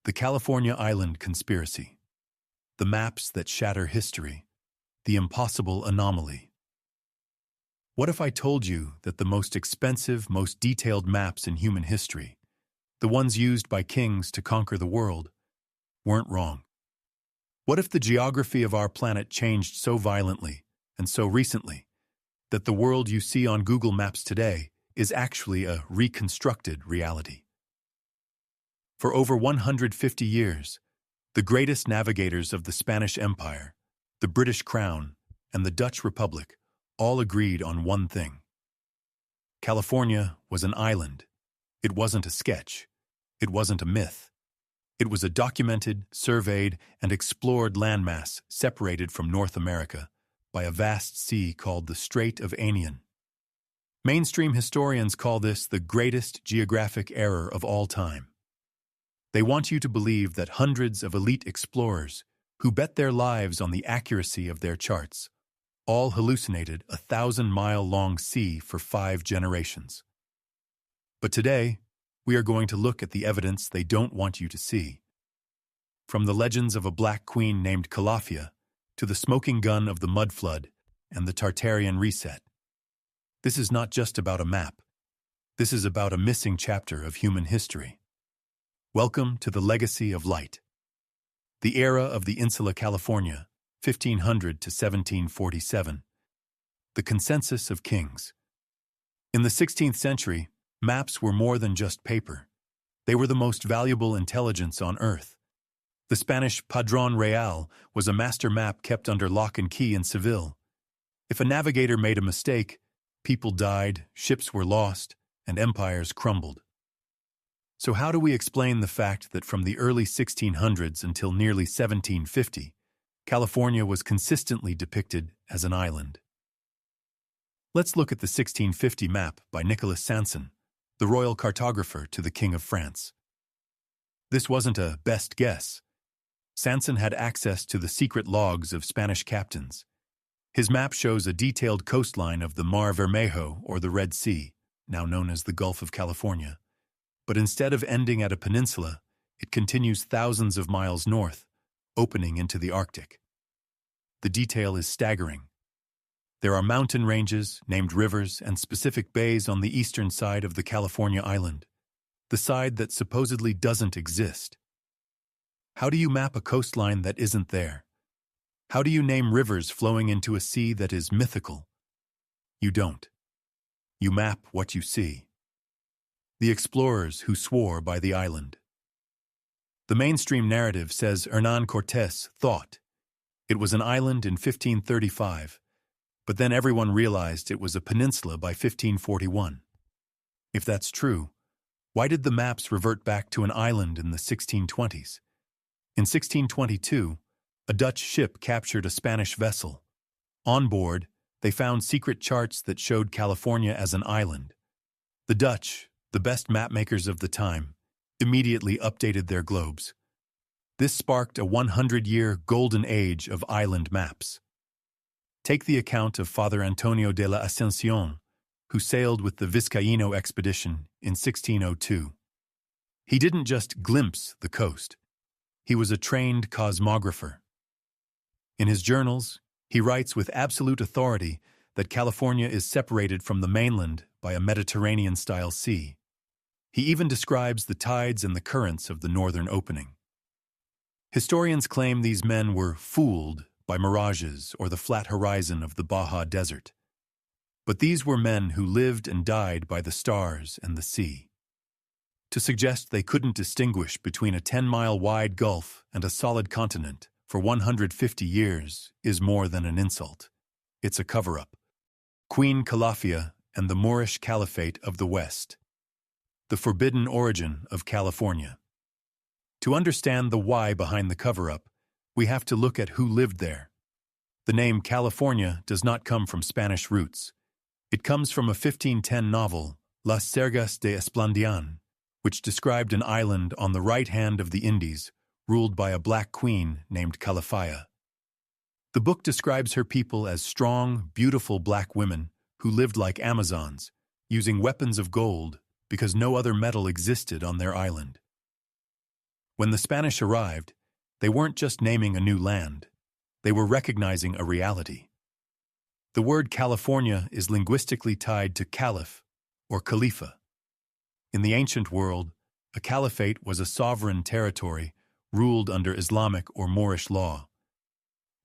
The California Island Conspiracy. The maps that shatter history. The impossible anomaly. What if I told you that the most expensive, most detailed maps in human history, the ones used by kings to conquer the world, weren't wrong? What if the geography of our planet changed so violently and so recently that the world you see on Google Maps today is actually a reconstructed reality? For over 150 years, the greatest navigators of the Spanish Empire, the British Crown, and the Dutch Republic all agreed on one thing. California was an island. It wasn't a sketch. It wasn't a myth. It was a documented, surveyed, and explored landmass separated from North America by a vast sea called the Strait of Anian. Mainstream historians call this the greatest geographic error of all time. They want you to believe that hundreds of elite explorers who bet their lives on the accuracy of their charts all hallucinated a 1,000-mile-long sea for 5 generations. But today, we are going to look at the evidence they don't want you to see. From the legends of a black queen named Calafia to the smoking gun of the Mud Flood and the Tartarian reset. This is not just about a map. This is about a missing chapter of human history. Welcome to the legacy of light. The era of the Insula California, 1500 to 1747. The consensus of kings. In the 16th century, maps were more than just paper. They were the most valuable intelligence on Earth. The Spanish Padrón Real was a master map kept under lock and key in Seville. If a navigator made a mistake, people died, ships were lost, and empires crumbled. So how do we explain the fact that from the early 1600s until nearly 1750, California was consistently depicted as an island? Let's look at the 1650 map by Nicolas Sanson, the royal cartographer to the King of France. This wasn't a best guess. Sanson had access to the secret logs of Spanish captains. His map shows a detailed coastline of the Mar Vermelho, or the Red Sea, now known as the Gulf of California. But instead of ending at a peninsula, it continues thousands of miles north, opening into the Arctic. The detail is staggering. There are mountain ranges, named rivers, and specific bays on the eastern side of the California island, the side that supposedly doesn't exist. How do you map a coastline that isn't there? How do you name rivers flowing into a sea that is mythical? You don't. You map what you see. The explorers who swore by the island. The mainstream narrative says Hernán Cortés thought it was an island in 1535, but then everyone realized it was a peninsula by 1541. If that's true, why did the maps revert back to an island in the 1620s? In 1622, a Dutch ship captured a Spanish vessel. On board, they found secret charts that showed California as an island. The Dutch, the best mapmakers of the time, immediately updated their globes. This sparked a 100-year golden age of island maps. Take the account of Father Antonio de la Ascensión, who sailed with the Vizcaíno expedition in 1602. He didn't just glimpse the coast. He was a trained cosmographer. In his journals, he writes with absolute authority that California is separated from the mainland by a Mediterranean-style sea. He even describes the tides and the currents of the northern opening. Historians claim these men were fooled by mirages or the flat horizon of the Baja Desert. But these were men who lived and died by the stars and the sea. To suggest they couldn't distinguish between a 10-mile-wide gulf and a solid continent for 150 years is more than an insult. It's a cover-up. Queen Calafia and the Moorish Caliphate of the West. The forbidden origin of California. To understand the why behind the cover-up, we have to look at who lived there. The name California does not come from Spanish roots. It comes from a 1510 novel, Las Sergas de Esplandian, which described an island on the right hand of the Indies, ruled by a black queen named Calafia. The book describes her people as strong, beautiful black women who lived like Amazons, using weapons of gold because no other metal existed on their island. When the Spanish arrived, they weren't just naming a new land, they were recognizing a reality. The word California is linguistically tied to caliph or khalifa. In the ancient world, a caliphate was a sovereign territory ruled under Islamic or Moorish law.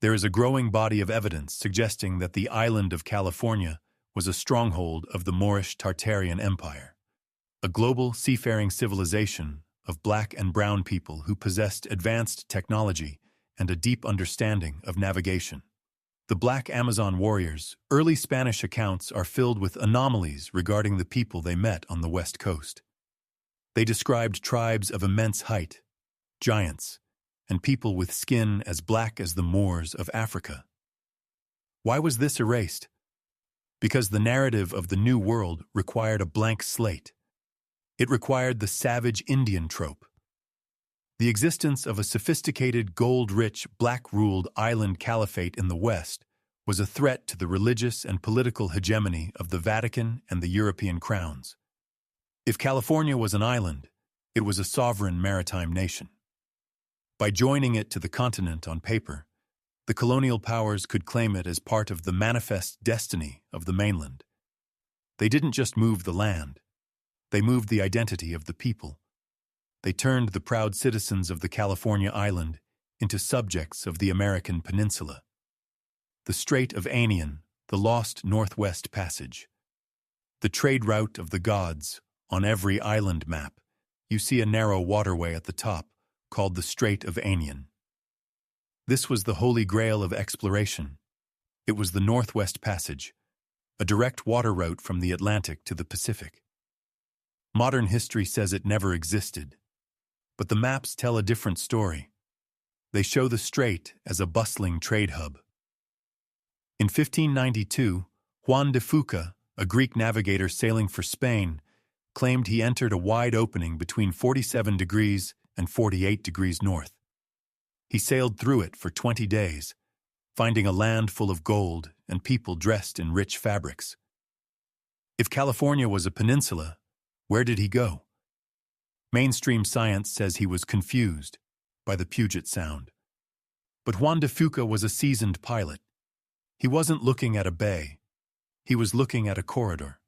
There is a growing body of evidence suggesting that the island of California was a stronghold of the Moorish Tartarian Empire, a global seafaring civilization of black and brown people who possessed advanced technology and a deep understanding of navigation. The Black Amazon warriors' early Spanish accounts are filled with anomalies regarding the people they met on the west coast. They described tribes of immense height, giants, and people with skin as black as the Moors of Africa. Why was this erased? Because the narrative of the New World required a blank slate. It required the savage Indian trope. The existence of a sophisticated, gold-rich, black-ruled island caliphate in the West was a threat to the religious and political hegemony of the Vatican and the European crowns. If California was an island, it was a sovereign maritime nation. By joining it to the continent on paper, the colonial powers could claim it as part of the manifest destiny of the mainland. They didn't just move the land, they moved the identity of the people. They turned the proud citizens of the California island into subjects of the American peninsula. The Strait of Anian, the lost Northwest Passage. The trade route of the gods. On every island map, you see a narrow waterway at the top called the Strait of Anian. This was the holy grail of exploration. It was the Northwest Passage, a direct water route from the Atlantic to the Pacific. Modern history says it never existed, but the maps tell a different story. They show the strait as a bustling trade hub. In 1592, Juan de Fuca, a Greek navigator sailing for Spain, claimed he entered a wide opening between 47 degrees and 48 degrees north. He sailed through it for 20 days, finding a land full of gold and people dressed in rich fabrics. If California was a peninsula, where did he go? Mainstream science says he was confused by the Puget Sound. But Juan de Fuca was a seasoned pilot. He wasn't looking at a bay. He was looking at a corridor.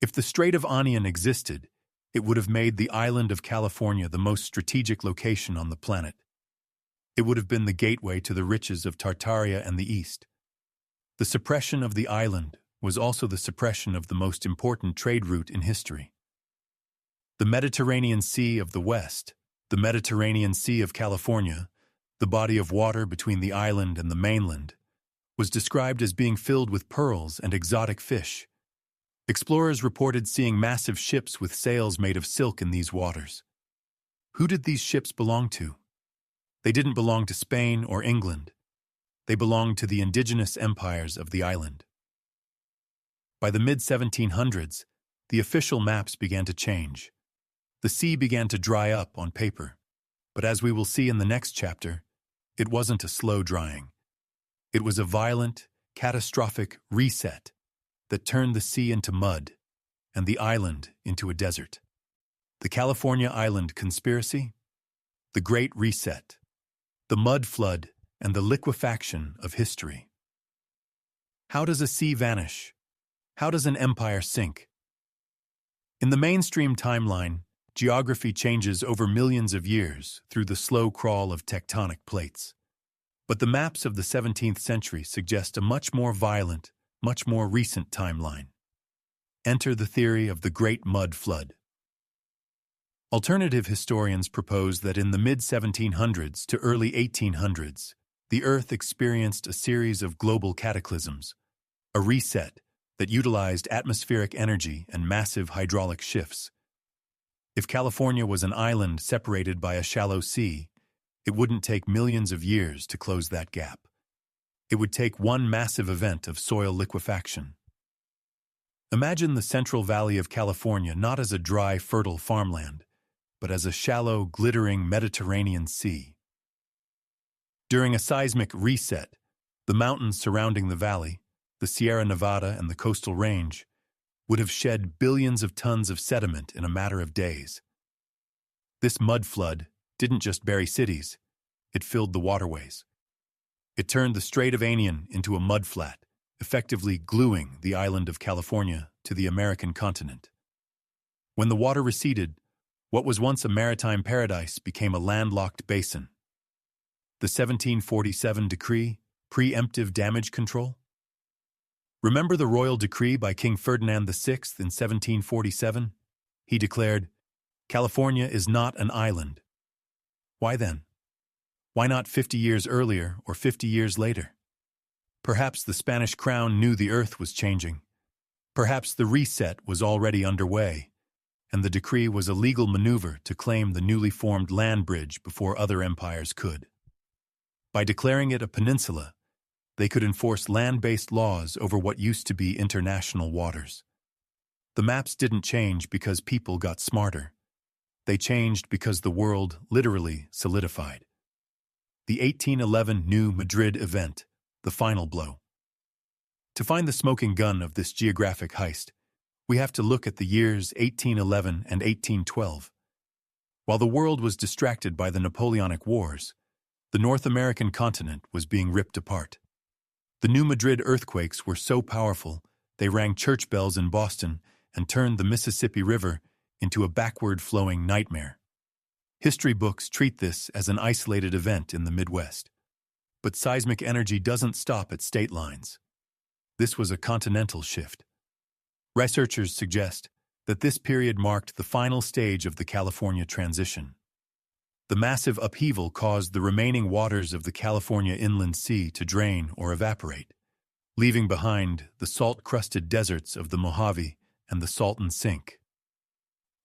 If the Strait of Anian existed, it would have made the island of California the most strategic location on the planet. It would have been the gateway to the riches of Tartaria and the east. The suppression of the island was also the suppression of the most important trade route in history. The Mediterranean Sea of the West, the Mediterranean Sea of California, the body of water between the island and the mainland, was described as being filled with pearls and exotic fish. Explorers reported seeing massive ships with sails made of silk in these waters. Who did these ships belong to? They didn't belong to Spain or England. They belonged to the indigenous empires of the island. By the mid-1700s, the official maps began to change. The sea began to dry up on paper, but as we will see in the next chapter, it wasn't a slow drying. It was a violent, catastrophic reset that turned the sea into mud and the island into a desert. The California Island Conspiracy, the Great Reset, the Mud Flood, and the liquefaction of history. How does a sea vanish? How does an empire sink? In the mainstream timeline, geography changes over millions of years through the slow crawl of tectonic plates. But the maps of the 17th century suggest a much more violent, much more recent timeline. Enter the theory of the Great Mud Flood. Alternative historians propose that in the mid-1700s to early 1800s, the Earth experienced a series of global cataclysms, a reset that utilized atmospheric energy and massive hydraulic shifts. If California was an island separated by a shallow sea, it wouldn't take millions of years to close that gap. It would take one massive event of soil liquefaction. Imagine the Central Valley of California not as a dry, fertile farmland, but as a shallow, glittering Mediterranean sea. During a seismic reset, the mountains surrounding the valley, the Sierra Nevada and the coastal range, would have shed billions of tons of sediment in a matter of days. This mud flood didn't just bury cities, it filled the waterways. It turned the Strait of Anian into a mud flat, effectively gluing the island of California to the American continent. When the water receded, what was once a maritime paradise became a landlocked basin. The 1747 decree, preemptive damage control? Remember the royal decree by King Ferdinand VI in 1747? He declared, "California is not an island." Why then? Why not 50 years earlier or 50 years later? Perhaps the Spanish crown knew the earth was changing. Perhaps the reset was already underway, and the decree was a legal maneuver to claim the newly formed land bridge before other empires could. By declaring it a peninsula, they could enforce land-based laws over what used to be international waters. The maps didn't change because people got smarter. They changed because the world literally solidified. The 1811 New Madrid event, the final blow. To find the smoking gun of this geographic heist, we have to look at the years 1811 and 1812. While the world was distracted by the Napoleonic Wars, the North American continent was being ripped apart. The New Madrid earthquakes were so powerful, they rang church bells in Boston and turned the Mississippi River into a backward-flowing nightmare. History books treat this as an isolated event in the Midwest. But seismic energy doesn't stop at state lines. This was a continental shift. Researchers suggest that this period marked the final stage of the California transition. The massive upheaval caused the remaining waters of the California Inland Sea to drain or evaporate, leaving behind the salt-crusted deserts of the Mojave and the Salton Sink.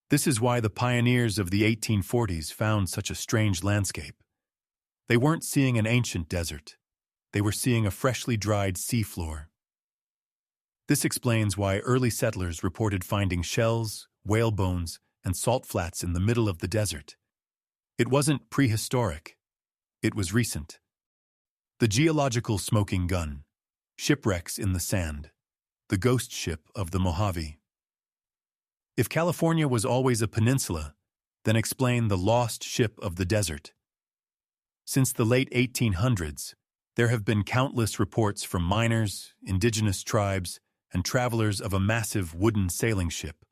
This is why the pioneers of the 1840s found such a strange landscape. They weren't seeing an ancient desert. They were seeing a freshly dried seafloor. This explains why early settlers reported finding shells, whale bones, and salt flats in the middle of the desert. It wasn't prehistoric. It was recent. The geological smoking gun, shipwrecks in the sand, the ghost ship of the Mojave. If California was always a peninsula, then explain the lost ship of the desert. Since the late 1800s, there have been countless reports from miners, indigenous tribes, and travelers of a massive wooden sailing ship,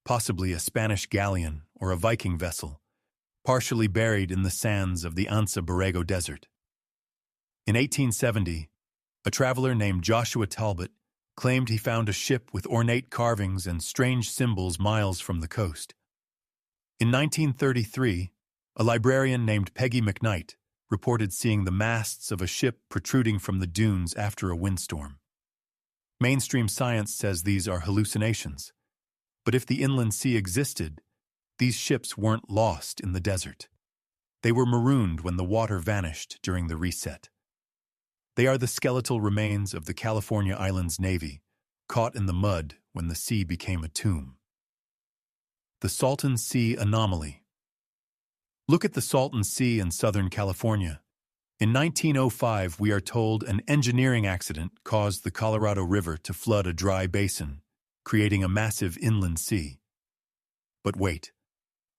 possibly a Spanish galleon or a Viking vessel, partially buried in the sands of the Anza Borrego Desert. In 1870, a traveler named Joshua Talbot claimed he found a ship with ornate carvings and strange symbols miles from the coast. In 1933, a librarian named Peggy McKnight reported seeing the masts of a ship protruding from the dunes after a windstorm. Mainstream science says these are hallucinations, but if the inland sea existed, these ships weren't lost in the desert. They were marooned when the water vanished during the reset. They are the skeletal remains of the California Islands Navy, caught in the mud when the sea became a tomb. The Salton Sea Anomaly. Look at the Salton Sea in Southern California. In 1905, we are told an engineering accident caused the Colorado River to flood a dry basin, creating a massive inland sea. But wait,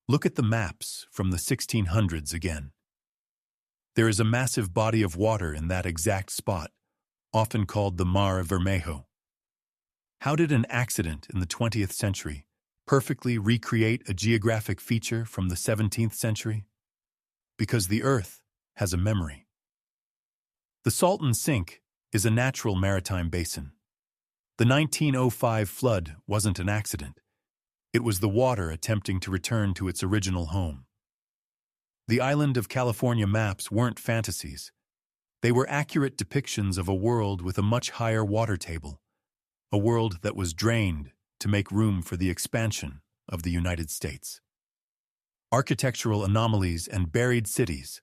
look at the maps from the 1600s again. There is a massive body of water in that exact spot, often called the Mar Vermejo. How did an accident in the 20th century perfectly recreate a geographic feature from the 17th century? Because the Earth has a memory. The Salton Sink is a natural maritime basin. The 1905 flood wasn't an accident. It was the water attempting to return to its original home. The island of California maps weren't fantasies. They were accurate depictions of a world with a much higher water table, a world that was drained to make room for the expansion of the United States. Architectural anomalies and buried cities.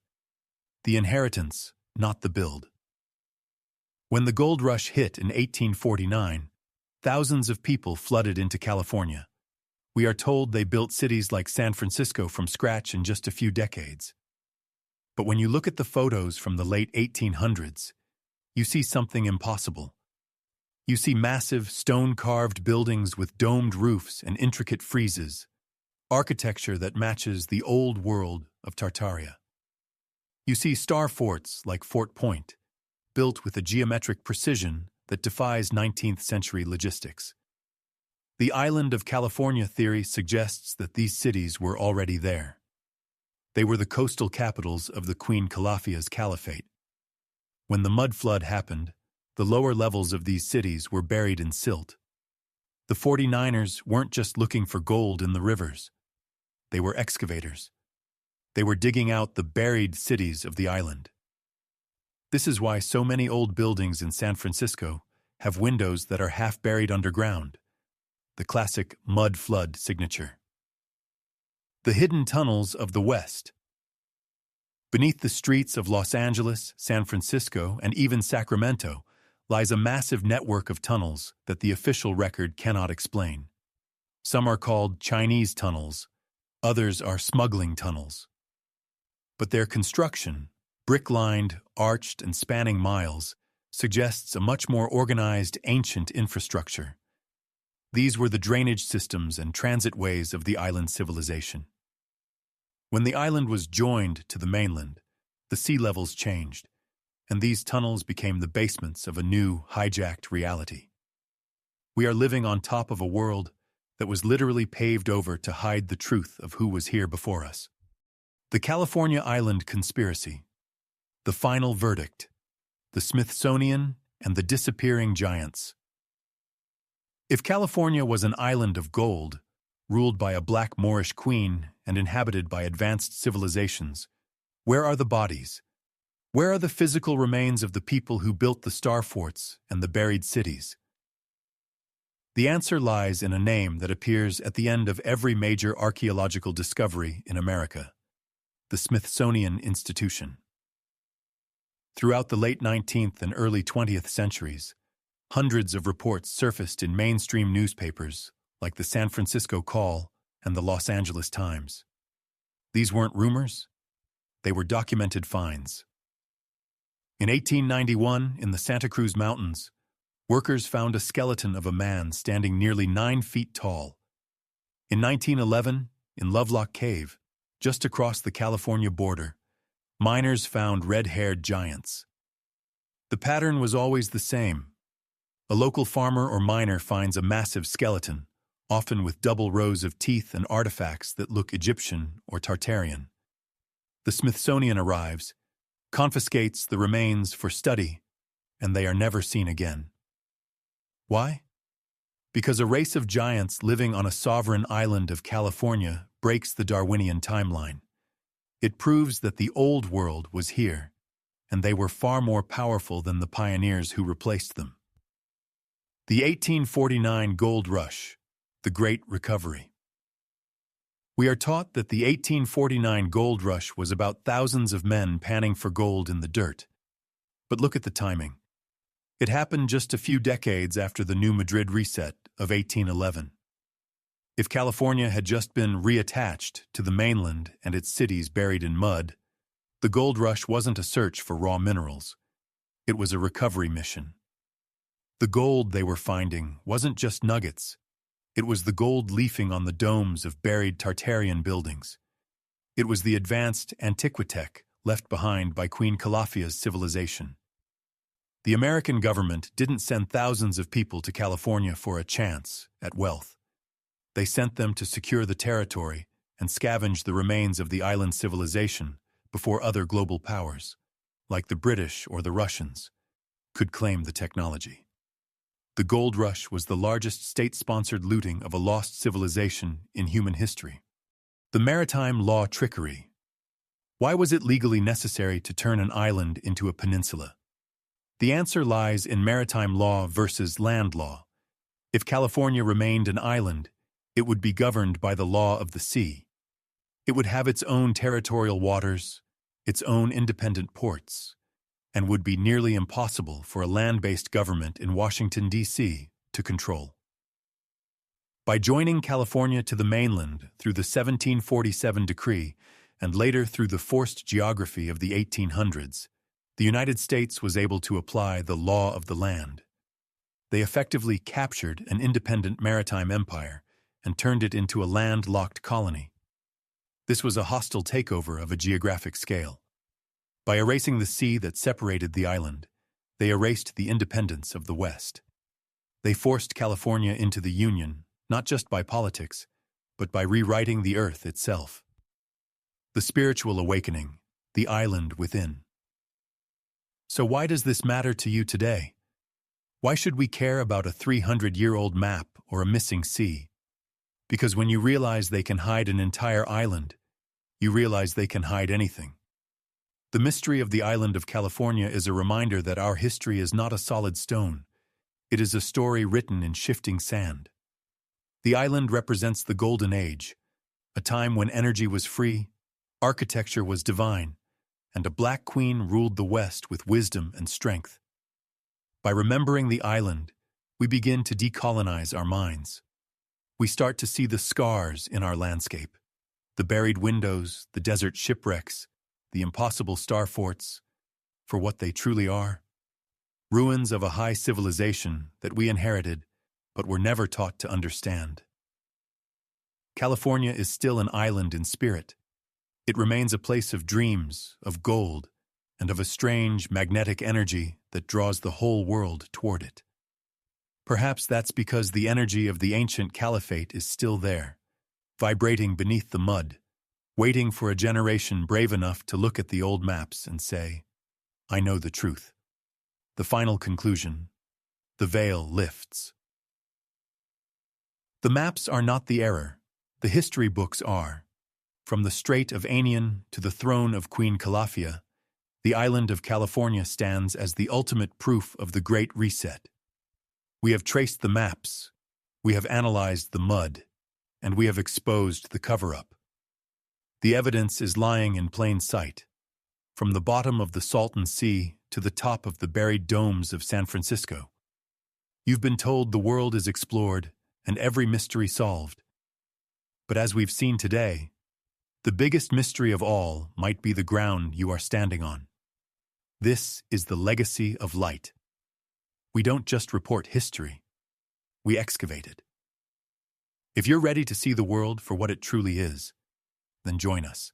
The inheritance, not the build. When the gold rush hit in 1849, thousands of people flooded into California. We are told they built cities like San Francisco from scratch in just a few decades. But when you look at the photos from the late 1800s, you see something impossible. You see massive, stone-carved buildings with domed roofs and intricate friezes, architecture that matches the old world of Tartaria. You see star forts like Fort Point, built with a geometric precision that defies 19th century logistics. The island of California theory suggests that these cities were already there. They were the coastal capitals of the Queen Calafia's Caliphate. When the mud flood happened, the lower levels of these cities were buried in silt. The 49ers weren't just looking for gold in the rivers. They were excavators. They were digging out the buried cities of the island. This is why so many old buildings in San Francisco have windows that are half buried underground, the classic mud flood signature. The hidden tunnels of the West. Beneath the streets of Los Angeles, San Francisco, and even Sacramento lies a massive network of tunnels that the official record cannot explain. Some are called Chinese tunnels, others are smuggling tunnels. But their construction, brick-lined, arched, and spanning miles, suggests a much more organized, ancient infrastructure. These were the drainage systems and transit ways of the island civilization. When the island was joined to the mainland, the sea levels changed, and these tunnels became the basements of a new, hijacked reality. We are living on top of a world that was literally paved over to hide the truth of who was here before us. The California Island Conspiracy. The Final Verdict. The Smithsonian and the Disappearing Giants. If California was an island of gold, ruled by a black Moorish queen and inhabited by advanced civilizations, where are the bodies? Where are the physical remains of the people who built the star forts and the buried cities? The answer lies in a name that appears at the end of every major archaeological discovery in America: the Smithsonian Institution. Throughout the late 19th and early 20th centuries, hundreds of reports surfaced in mainstream newspapers like the San Francisco Call and the Los Angeles Times. These weren't rumors, they were documented finds. In 1891, in the Santa Cruz Mountains, workers found a skeleton of a man standing nearly 9 feet tall. In 1911, in Lovelock Cave, just across the California border, miners found red-haired giants. The pattern was always the same. A local farmer or miner finds a massive skeleton, often with double rows of teeth and artifacts that look Egyptian or Tartarian. The Smithsonian arrives, confiscates the remains for study, and they are never seen again. Why? Because a race of giants living on a sovereign island of California breaks the Darwinian timeline. It proves that the old world was here, and they were far more powerful than the pioneers who replaced them. The 1849 Gold Rush, the Great Recovery. We are taught that the 1849 gold rush was about thousands of men panning for gold in the dirt. But look at the timing. It happened just a few decades after the New Madrid Reset of 1811. If California had just been reattached to the mainland and its cities buried in mud, the gold rush wasn't a search for raw minerals. It was a recovery mission. The gold they were finding wasn't just nuggets. It was the gold leafing on the domes of buried Tartarian buildings. It was the advanced antiquitech left behind by Queen Calafia's civilization. The American government didn't send thousands of people to California for a chance at wealth. They sent them to secure the territory and scavenge the remains of the island civilization before other global powers, like the British or the Russians, could claim the technology. The gold rush was the largest state-sponsored looting of a lost civilization in human history. The maritime law trickery. Why was it legally necessary to turn an island into a peninsula? The answer lies in maritime law versus land law. If California remained an island, it would be governed by the law of the sea. It would have its own territorial waters, its own independent ports, and would be nearly impossible for a land-based government in Washington, D.C. to control. By joining California to the mainland through the 1747 decree and later through the forced geography of the 1800s, the United States was able to apply the law of the land. They effectively captured an independent maritime empire and turned it into a landlocked colony. This was a hostile takeover of a geographic scale. By erasing the sea that separated the island, they erased the independence of the West. They forced California into the Union, not just by politics, but by rewriting the earth itself. The spiritual awakening, the island within. So why does this matter to you today? Why should we care about a 300-year-old map or a missing sea? Because when you realize they can hide an entire island, you realize they can hide anything. The mystery of the island of California is a reminder that our history is not a solid stone. It is a story written in shifting sand. The island represents the Golden Age, a time when energy was free, architecture was divine, and a black queen ruled the West with wisdom and strength. By remembering the island, we begin to decolonize our minds. We start to see the scars in our landscape, the buried windows, the desert shipwrecks, the impossible star forts, for what they truly are. Ruins of a high civilization that we inherited, but were never taught to understand. California is still an island in spirit. It remains a place of dreams, of gold, and of a strange magnetic energy that draws the whole world toward it. Perhaps that's because the energy of the ancient caliphate is still there, vibrating beneath the mud, waiting for a generation brave enough to look at the old maps and say, "I know the truth." The final conclusion: the veil lifts. The maps are not the error, the history books are. From the Strait of Anian to the throne of Queen Calafia, the island of California stands as the ultimate proof of the Great Reset. We have traced the maps, we have analyzed the mud, and we have exposed the cover-up. The evidence is lying in plain sight, from the bottom of the Salton Sea to the top of the buried domes of San Francisco. You've been told the world is explored and every mystery solved. But as we've seen today, the biggest mystery of all might be the ground you are standing on. This is the legacy of light. We don't just report history, we excavate it. If you're ready to see the world for what it truly is, then join us.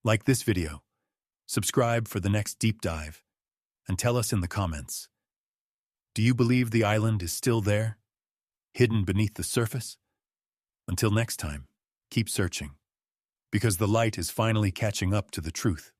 Like this video, subscribe for the next deep dive, and tell us in the comments, do you believe the island is still there, hidden beneath the surface? Until next time, keep searching, because the light is finally catching up to the truth.